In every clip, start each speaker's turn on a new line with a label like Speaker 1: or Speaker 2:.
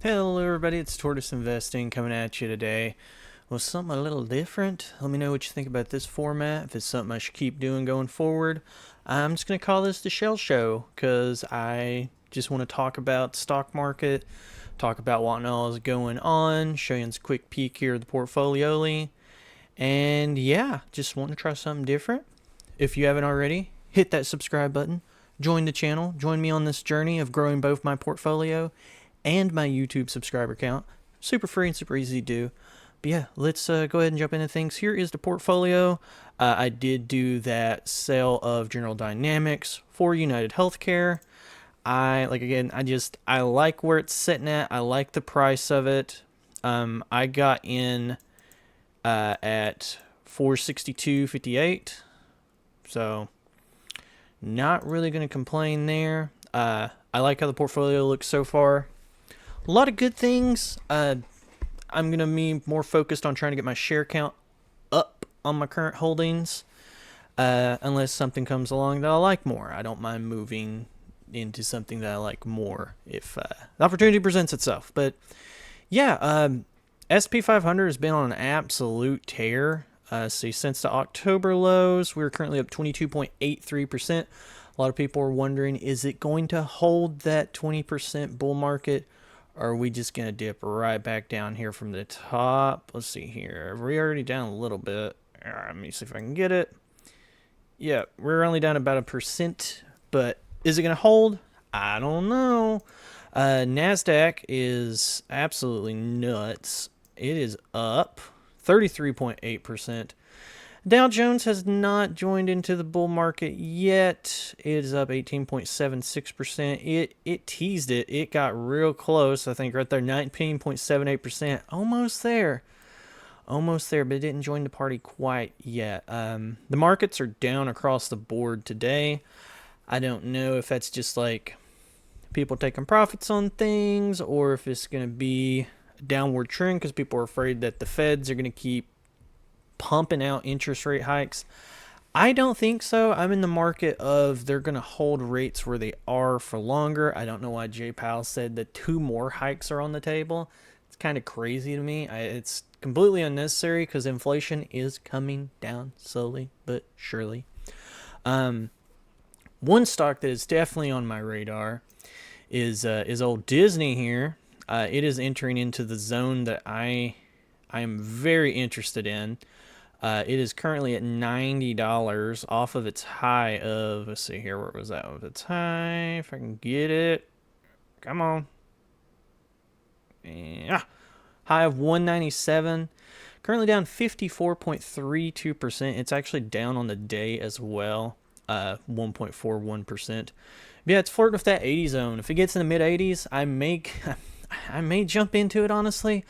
Speaker 1: Hello everybody, it's Tortoise Investing coming at you today with something a little different. Let me know what you think about this format, if it's something I should keep doing going forward. I'm just going to call this the Shell Show because I just want to talk about stock market, talk about what all is going on, show you a quick peek here of the portfolio, and yeah, just want to try something different. If you haven't already, hit that subscribe button, join the channel, join me on this journey of growing both my portfolio and my YouTube subscriber count. Super free and super easy to do. But yeah, let's go ahead and jump into things. Here is the portfolio. I did do that sale of General Dynamics for United Healthcare. I like where it's sitting at. I like the price of it. I got in at 462.58. So not really going to complain there. I like how the portfolio looks so far. A lot of good things. I'm going to be more focused on trying to get my share count up on my current holdings. Unless something comes along that I like more. I don't mind moving into something that I like more if the opportunity presents itself. But yeah, SP 500 has been on an absolute tear. See, since the October lows, we're currently up 22.83%. A lot of people are wondering, is it going to hold that 20% bull market? Or are we just going to dip right back down here from the top? Let's see here. We're already down a little bit. Let me see if I can get it. Yeah, we're only down about 1%. But is it going to hold? I don't know. NASDAQ is absolutely nuts. It is up 33.8%. Dow Jones has not joined into the bull market yet. It is up 18.76%. It teased it. It got real close. I think right there, 19.78%. Almost there. Almost there, but it didn't join the party quite yet. The markets are down across the board today. I don't know if that's just like people taking profits on things or if it's going to be a downward trend because people are afraid that the Feds are going to keep pumping out interest rate hikes. I don't think so. I'm in the market of they're going to hold rates where they are for longer. I don't know why Jay Powell said that 2 more hikes are on the table. It's kind of crazy to me. It's completely unnecessary because inflation is coming down slowly but surely. One stock that is definitely on my radar is old Disney here. It is entering into the zone that I am very interested in. It is currently at $90 off of its high of, let's see here, where was that of its high? If I can get it. Come on. Yeah. High of 197. Currently down 54.32%. It's actually down on the day as well. 1.41%. Yeah, it's flirting with that 80 zone. If it gets in the mid 80s, I may jump into it, honestly.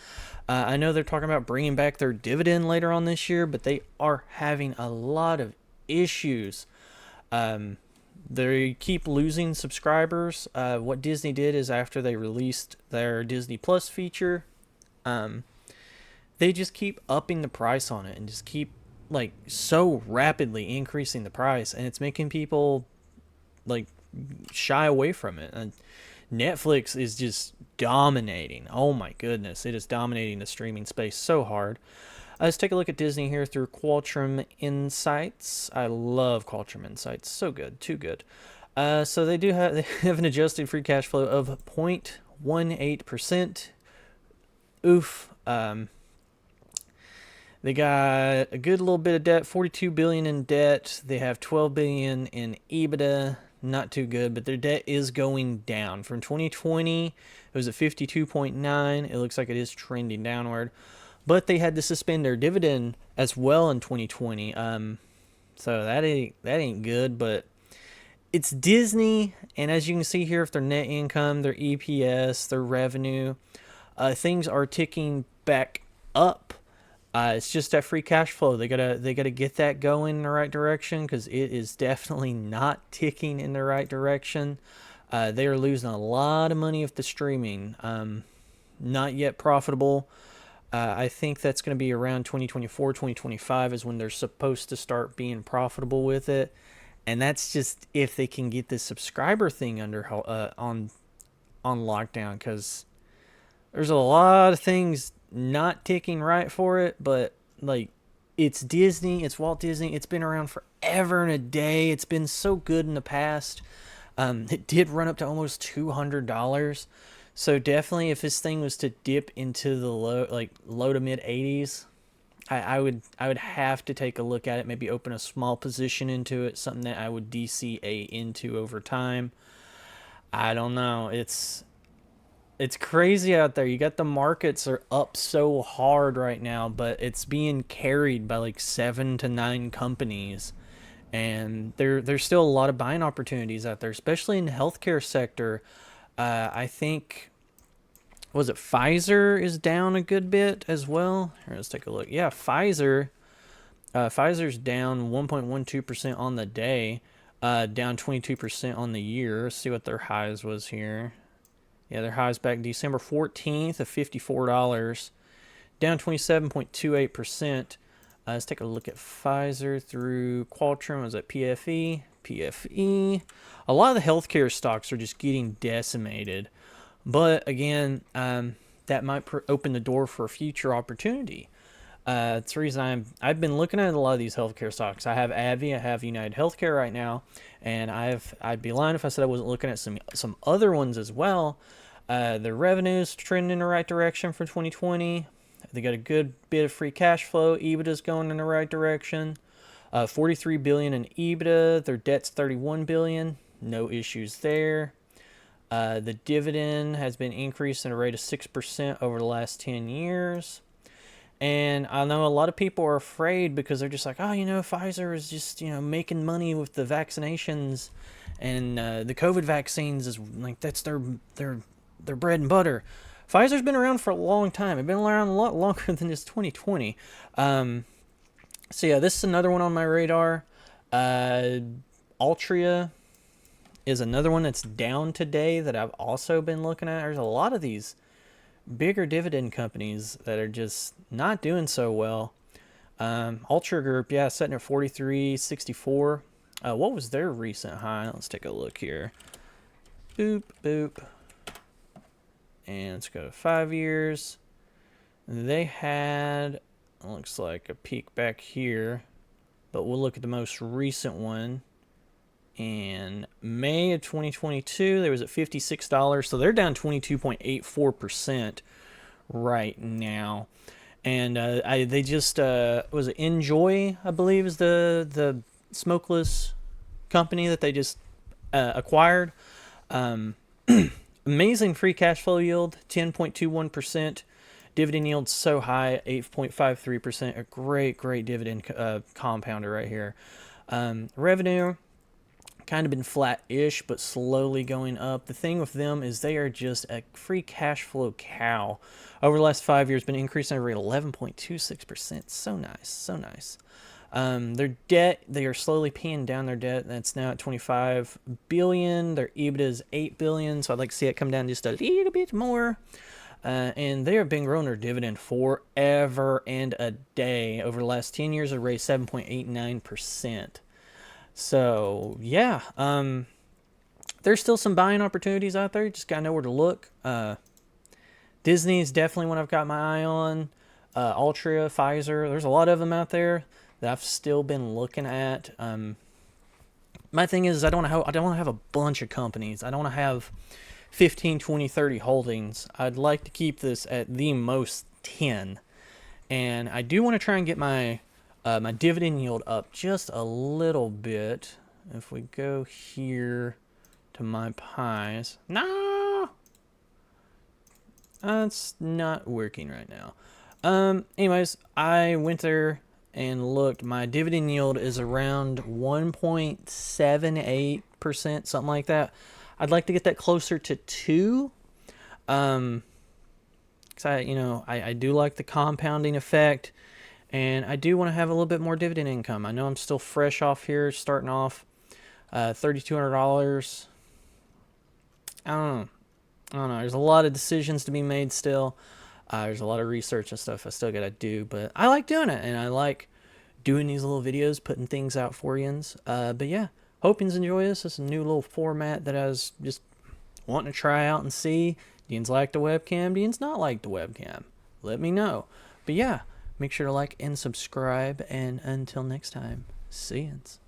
Speaker 1: I know they're talking about bringing back their dividend later on this year, but they are having a lot of issues. They keep losing subscribers. What Disney did is after they released their Disney Plus feature, they just keep upping the price on it and just keep like so rapidly increasing the price, and it's making people like shy away from it. And Netflix is just dominating. Oh my goodness, it is dominating the streaming space so hard. Let's take a look at Disney here through Qualtrim Insights. I love Qualtrim Insights. So good, too good. So they have an adjusted free cash flow of 0.18%. Oof. They got a good little bit of debt, $42 billion in debt. They have $12 billion in EBITDA. Not too good, but their debt is going down. From 2020, it was at 52.9. It looks like it is trending downward. But they had to suspend their dividend as well in 2020. So that ain't good, but it's Disney, and as you can see here, if their net income, their EPS, their revenue, things are ticking back up. It's just that free cash flow. They gotta get that going in the right direction because it is definitely not ticking in the right direction. They are losing a lot of money with the streaming. Not yet profitable. I think that's going to be around 2024, 2025 is when they're supposed to start being profitable with it. And that's just if they can get this subscriber thing under on lockdown, because there's a lot of things not ticking right for it, but like it's Disney, it's Walt Disney. It's been around forever and a day. It's been so good in the past. It did run up to almost $200. So definitely, if this thing was to dip into the low to mid 80s, I would have to take a look at it. Maybe open a small position into it, something that I would DCA into over time. I don't know. It's crazy out there. You got the markets are up so hard right now, but it's being carried by like 7 to 9 companies, and there's still a lot of buying opportunities out there, especially in the healthcare sector. I think was it Pfizer is down a good bit as well. Here, let's take a look. Yeah, Pfizer's down 1.12% on the day, down 22% on the year. Let's see what their highs was here. Yeah, their highs back December 14th of $54, down 27.28%. Let's take a look at Pfizer through Qualtrim. Was it PFE? PFE. A lot of the healthcare stocks are just getting decimated. But again, that might open the door for a future opportunity. That's the reason I've been looking at a lot of these healthcare stocks. I have AbbVie, I have United Healthcare right now, and I'd be lying if I said I wasn't looking at some other ones as well. Their revenue's trending in the right direction for 2020. They got a good bit of free cash flow. EBITDA's going in the right direction. 43 billion in EBITDA. Their debt's 31 billion. No issues there. The dividend has been increased at a rate of 6% over the last 10 years. And I know a lot of people are afraid because they're just like, oh, Pfizer is just, making money with the vaccinations, and the COVID vaccines is like, that's their bread and butter. Pfizer's been around for a long time. It's been around a lot longer than just 2020. So yeah, this is another one on my radar. Altria is another one that's down today that I've also been looking at. There's a lot of these bigger dividend companies that are just not doing so well. Ultra Group, yeah, sitting at 43.64. What was their recent high? Let's take a look here. Boop, boop. And let's go to 5 years. They had, looks like a peak back here, but we'll look at the most recent one. In May of 2022, they was at $56, so they're down 22.84% right now. And they just was it Enjoy, I believe, is the smokeless company that they just acquired. Amazing free cash flow yield, 10.21%. Dividend yield so high, 8.53%. A great dividend compounder right here. Revenue kind of been flat-ish, but slowly going up. The thing with them is they are just a free cash flow cow. Over the last 5 years, been increasing at a rate of 11.26%. So nice. Their debt, they are slowly paying down their debt. That's now at 25 billion. Their EBITDA is 8 billion, so I'd like to see it come down just a little bit more. And they have been growing their dividend forever and a day. Over the last 10 years, a rate 7.89%. So yeah, there's still some buying opportunities out there. You just gotta know where to look. Disney is definitely one I've got my eye on. Altria, Pfizer, there's a lot of them out there that I've still been looking at. My thing is I don't want to have a bunch of companies. I don't want to have 15, 20, 30 holdings. I'd like to keep this at the most 10. And I do want to try and get my dividend yield up just a little bit. If we go here to my pies. No! It's not working right now. Anyways, I went there and looked. My dividend yield is around 1.78%, something like that. I'd like to get that closer to 2. Because I do like the compounding effect. And I do want to have a little bit more dividend income. I know I'm still fresh off here, starting off $3,200. I don't know. There's a lot of decisions to be made still. There's a lot of research and stuff I still got to do. But I like doing it. And I like doing these little videos, putting things out for yous. But yeah, hope you enjoy this. It's a new little format that I was just wanting to try out and see. Do you like the webcam? Do you not like the webcam? Let me know. But yeah, make sure to like and subscribe. And until next time, see yous.